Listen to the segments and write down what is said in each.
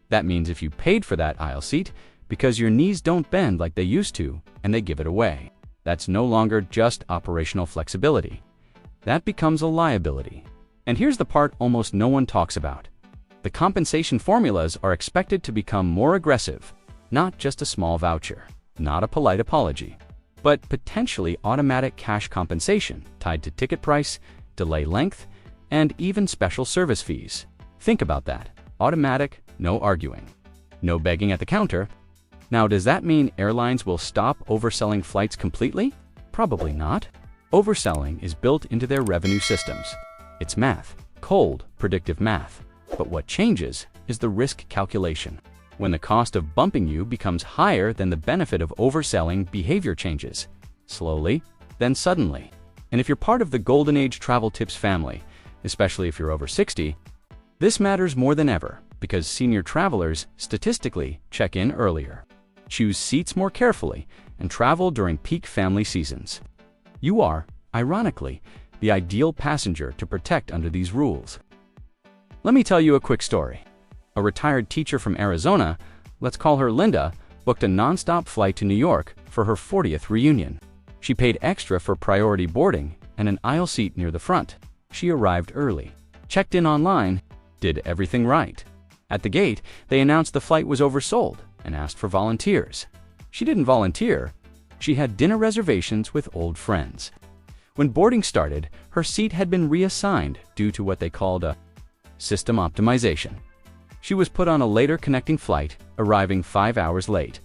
That means if you paid for that aisle seat because your knees don't bend like they used to and they give it away, that's no longer just operational flexibility. That becomes a liability. And here's the part almost no one talks about. The compensation formulas are expected to become more aggressive, not just a small voucher, not a polite apology, but potentially automatic cash compensation tied to ticket price, delay length, and even special service fees. Think about that. Automatic, no arguing. No begging at the counter. Now, does that mean airlines will stop overselling flights completely? Probably not. Overselling is built into their revenue systems. It's math, cold, predictive math. But what changes is the risk calculation. When the cost of bumping you becomes higher than the benefit of overselling, behavior changes. Slowly, then suddenly. And if you're part of the Golden Age travel tips family, especially if you're over 60, this matters more than ever because senior travelers statistically check in earlier, choose seats more carefully, and travel during peak family seasons. You are, ironically, the ideal passenger to protect under these rules. Let me tell you a quick story. A retired teacher from Arizona, let's call her Linda, booked a nonstop flight to New York for her 40th reunion. She paid extra for priority boarding and an aisle seat near the front. She arrived early, checked in online, did everything right. At the gate, they announced the flight was oversold and asked for volunteers. She didn't volunteer. She had dinner reservations with old friends. When boarding started, her seat had been reassigned due to what they called a system optimization. She was put on a later connecting flight, arriving 5 hours late.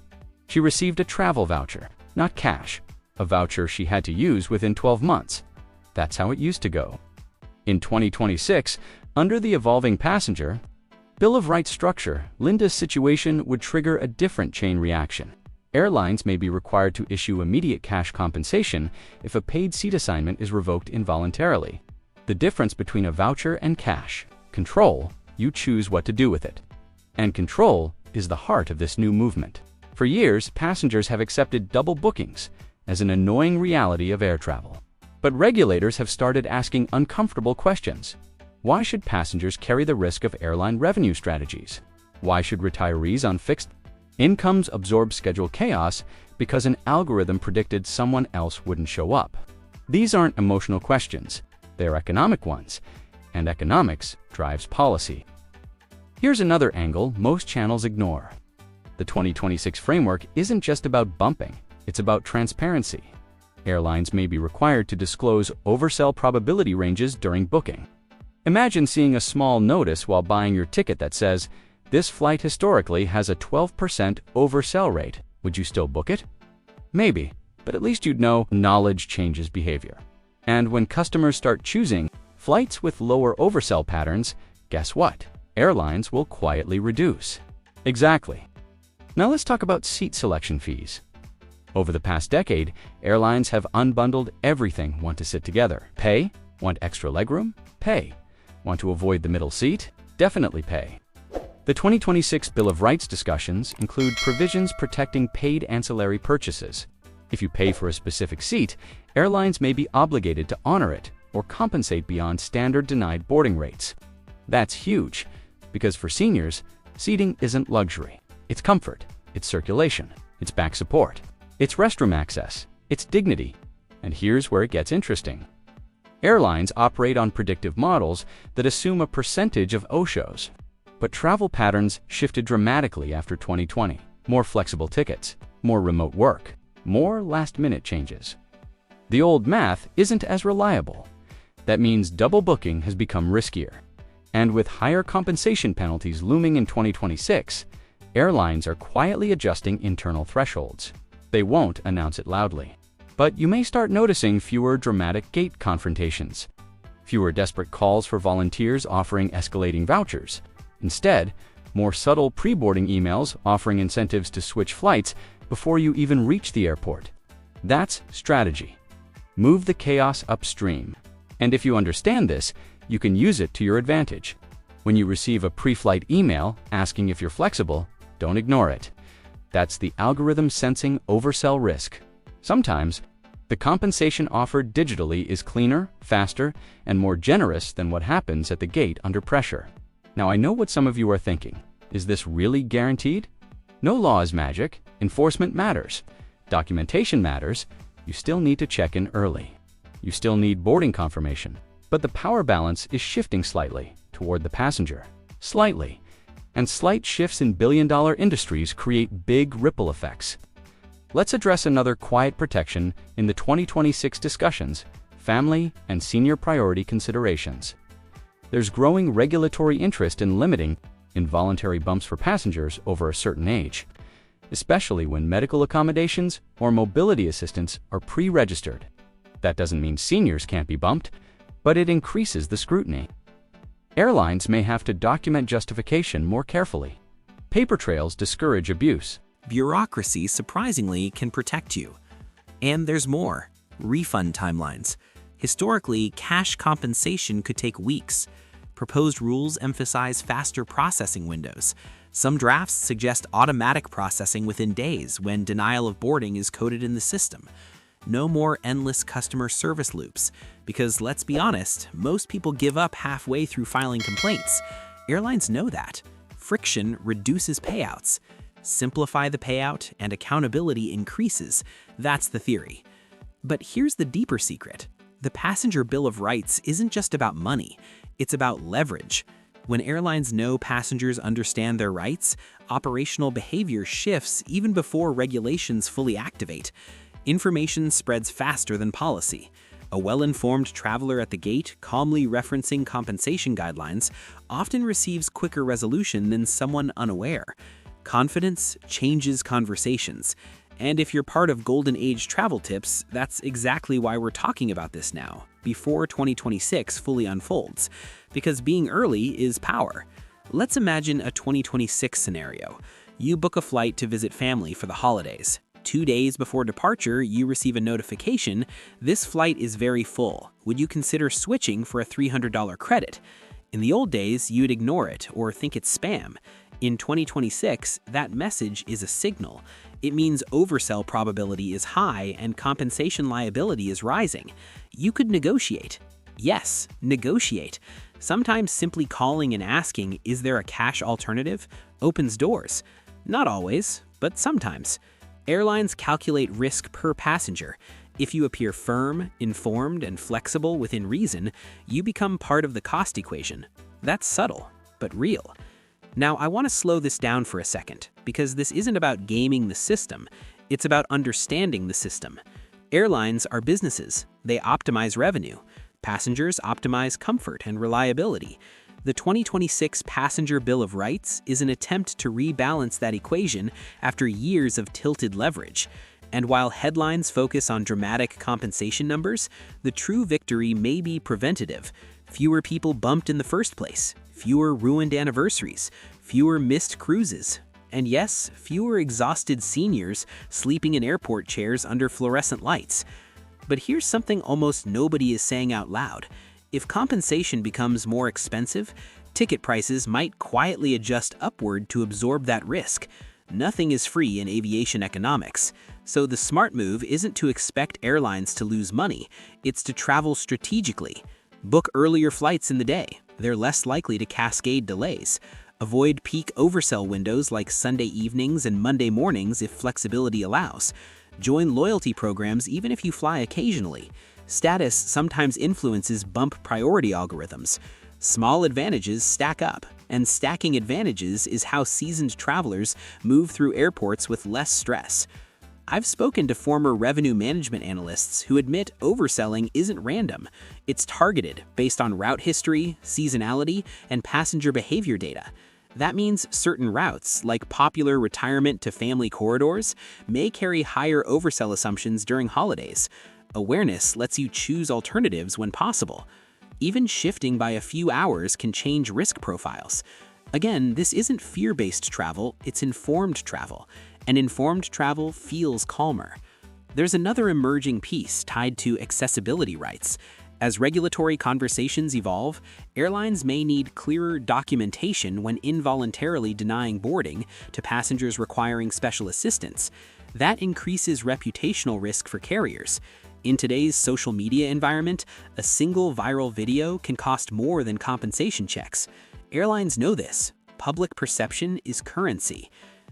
She received a travel voucher, not cash, a voucher she had to use within 12 months. That's how it used to go. In 2026, under the evolving passenger Bill of Rights structure, Linda's situation would trigger a different chain reaction. Airlines may be required to issue immediate cash compensation if a paid seat assignment is revoked involuntarily. The difference between a voucher and cash: control, you choose what to do with it. And control is the heart of this new movement. For years, passengers have accepted double bookings as an annoying reality of air travel. But regulators have started asking uncomfortable questions. Why should passengers carry the risk of airline revenue strategies? Why should retirees on fixed incomes absorb schedule chaos because an algorithm predicted someone else wouldn't show up? These aren't emotional questions, they're economic ones, and economics drives policy. Here's another angle most channels ignore. The 2026 framework isn't just about bumping, it's about transparency. Airlines may be required to disclose oversell probability ranges during booking. Imagine seeing a small notice while buying your ticket that says, "This flight historically has a 12% oversell rate. Would you still book it?" Maybe, but at least you'd know knowledge changes behavior. And when customers start choosing flights with lower oversell patterns, guess what? Airlines will quietly reduce. Exactly. Now let's talk about seat selection fees. Over the past decade, airlines have unbundled everything. Want to sit together? Pay. Want extra legroom? Pay. Want to avoid the middle seat? Definitely pay. The 2026 Bill of Rights discussions include provisions protecting paid ancillary purchases. If you pay for a specific seat, airlines may be obligated to honor it or compensate beyond standard denied boarding rates. That's huge, because for seniors, seating isn't luxury. It's comfort, it's circulation, it's back support, it's restroom access, it's dignity. And here's where it gets interesting. Airlines operate on predictive models that assume a percentage of OSHOs. But travel patterns shifted dramatically after 2020. More flexible tickets, more remote work, more last-minute changes. The old math isn't as reliable. That means double booking has become riskier. And with higher compensation penalties looming in 2026, airlines are quietly adjusting internal thresholds. They won't announce it loudly. But you may start noticing fewer dramatic gate confrontations, fewer desperate calls for volunteers offering escalating vouchers. Instead, more subtle pre-boarding emails offering incentives to switch flights before you even reach the airport. That's strategy. Move the chaos upstream. And if you understand this, you can use it to your advantage. When you receive a pre-flight email asking if you're flexible, don't ignore it. That's the algorithm sensing oversell risk. Sometimes, the compensation offered digitally is cleaner, faster, and more generous than what happens at the gate under pressure. Now, I know what some of you are thinking. Is this really guaranteed? No law is magic. Enforcement matters. Documentation matters. You still need to check in early. You still need boarding confirmation. But the power balance is shifting slightly toward the passenger. Slightly. And slight shifts in billion-dollar industries create big ripple effects. Let's address another quiet protection in the 2026 discussions: family and senior priority considerations. There's growing regulatory interest in limiting involuntary bumps for passengers over a certain age, especially when medical accommodations or mobility assistance are pre-registered. That doesn't mean seniors can't be bumped, but it increases the scrutiny. Airlines may have to document justification more carefully. Paper trails discourage abuse. Bureaucracy, surprisingly, can protect you. And there's more: refund timelines. Historically, cash compensation could take weeks. Proposed rules emphasize faster processing windows. Some drafts suggest automatic processing within days when denial of boarding is coded in the system. No more endless customer service loops, because let's be honest, most people give up halfway through filing complaints. Airlines know that. Friction reduces payouts. Simplify the payout and accountability increases. That's the theory. But here's the deeper secret. The passenger bill of rights isn't just about money, it's about leverage. When airlines know passengers understand their rights, operational behavior shifts even before regulations fully activate. Information spreads faster than policy. A well-informed traveler at the gate, calmly referencing compensation guidelines, often receives quicker resolution than someone unaware. Confidence changes conversations. And if you're part of Golden Age travel tips, that's exactly why we're talking about this now, before 2026 fully unfolds. Because being early is power. Let's imagine a 2026 scenario. You book a flight to visit family for the holidays. 2 days before departure, you receive a notification: this flight is very full. Would you consider switching for a $300 credit? In the old days, you'd ignore it or think it's spam. In 2026, that message is a signal. It means oversell probability is high and compensation liability is rising. You could negotiate. Yes, negotiate. Sometimes simply calling and asking, "Is there a cash alternative?" opens doors. Not always, but sometimes. Airlines calculate risk per passenger. If you appear firm, informed, and flexible within reason, you become part of the cost equation. That's subtle, but real. Now, I want to slow this down for a second, because this isn't about gaming the system, it's about understanding the system. Airlines are businesses. They optimize revenue. Passengers optimize comfort and reliability. The 2026 Passenger Bill of Rights is an attempt to rebalance that equation after years of tilted leverage. And while headlines focus on dramatic compensation numbers, the true victory may be preventative. Fewer people bumped in the first place, fewer ruined anniversaries, fewer missed cruises, and yes, fewer exhausted seniors sleeping in airport chairs under fluorescent lights. But here's something almost nobody is saying out loud. If compensation becomes more expensive, ticket prices might quietly adjust upward to absorb that risk. Nothing is free in aviation economics. So the smart move isn't to expect airlines to lose money, it's to travel strategically. Book earlier flights in the day. They're less likely to cascade delays. Avoid peak oversell windows like Sunday evenings and Monday mornings if flexibility allows. Join loyalty programs even if you fly occasionally. Status sometimes influences bump priority algorithms. Small advantages stack up, and stacking advantages is how seasoned travelers move through airports with less stress. I've spoken to former revenue management analysts who admit overselling isn't random. It's targeted based on route history, seasonality, and passenger behavior data. That means certain routes, like popular retirement to family corridors, may carry higher oversell assumptions during holidays. Awareness lets you choose alternatives when possible. Even shifting by a few hours can change risk profiles. Again, this isn't fear-based travel, it's informed travel. And informed travel feels calmer. There's another emerging piece tied to accessibility rights. As regulatory conversations evolve, airlines may need clearer documentation when involuntarily denying boarding to passengers requiring special assistance. That increases reputational risk for carriers. In today's social media environment, a single viral video can cost more than compensation checks. Airlines know this. public perception is currency.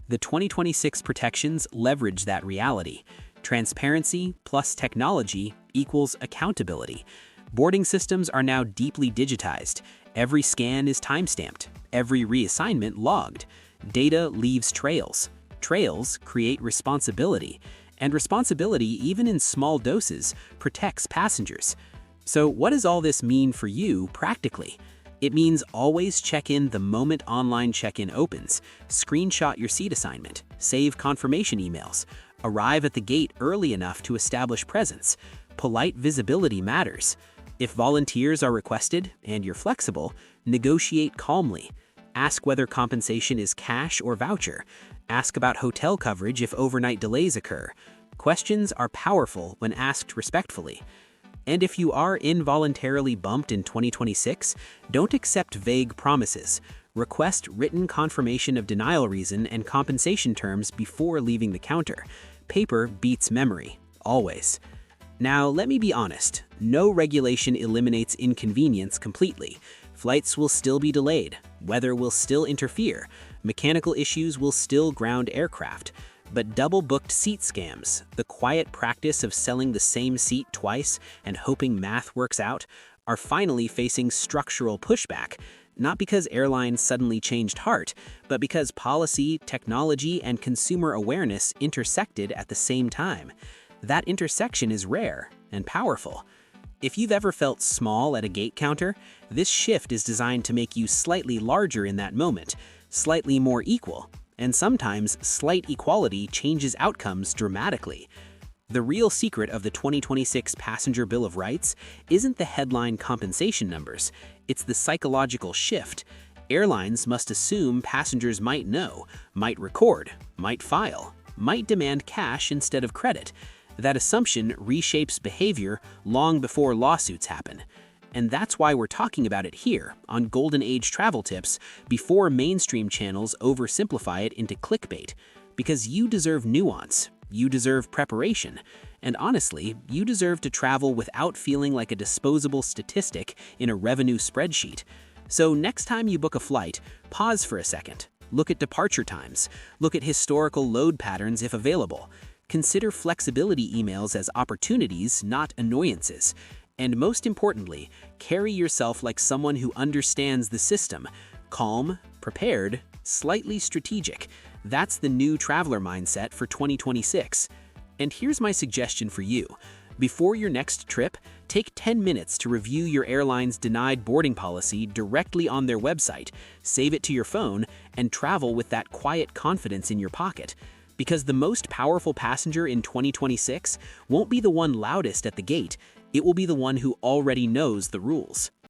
The 2026 protections leverage that reality. Transparency plus technology equals accountability. Boarding systems are now deeply digitized. Every scan is timestamped, every reassignment logged. Data leaves trails. Trails create responsibility. And responsibility, even in small doses, protects passengers. So what does all this mean for you practically? It means always check in the moment online check-in opens, screenshot your seat assignment, save confirmation emails, arrive at the gate early enough to establish presence. Polite visibility matters. If volunteers are requested and you're flexible, negotiate calmly. Ask whether compensation is cash or voucher. Ask about hotel coverage if overnight delays occur. Questions are powerful when asked respectfully. And if you are involuntarily bumped in 2026, don't accept vague promises. Request written confirmation of denial reason and compensation terms before leaving the counter. Paper beats memory, always. Now, let me be honest, no regulation eliminates inconvenience completely. Flights will still be delayed, weather will still interfere, mechanical issues will still ground aircraft. But double-booked seat scams, the quiet practice of selling the same seat twice and hoping math works out, are finally facing structural pushback, not because airlines suddenly changed heart, but because policy, technology, and consumer awareness intersected at the same time. That intersection is rare and powerful. If you've ever felt small at a gate counter, this shift is designed to make you slightly larger in that moment, slightly more equal, and sometimes slight equality changes outcomes dramatically. The real secret of the 2026 Passenger Bill of Rights isn't the headline compensation numbers, it's the psychological shift. Airlines must assume passengers might know, might record, might file, might demand cash instead of credit. That assumption reshapes behavior long before lawsuits happen. And that's why we're talking about it here on Golden Age Travel Tips before mainstream channels oversimplify it into clickbait. Because you deserve nuance, you deserve preparation, and honestly, you deserve to travel without feeling like a disposable statistic in a revenue spreadsheet. So next time you book a flight, pause for a second. Look at departure times. Look at historical load patterns if available. Consider flexibility emails as opportunities, not annoyances. And most importantly, carry yourself like someone who understands the system. Calm, prepared, slightly strategic. That's the new traveler mindset for 2026. And here's my suggestion for you. Before your next trip, take 10 minutes to review your airline's denied boarding policy directly on their website, save it to your phone, and travel with that quiet confidence in your pocket. Because the most powerful passenger in 2026 won't be the one loudest at the gate, it will be the one who already knows the rules.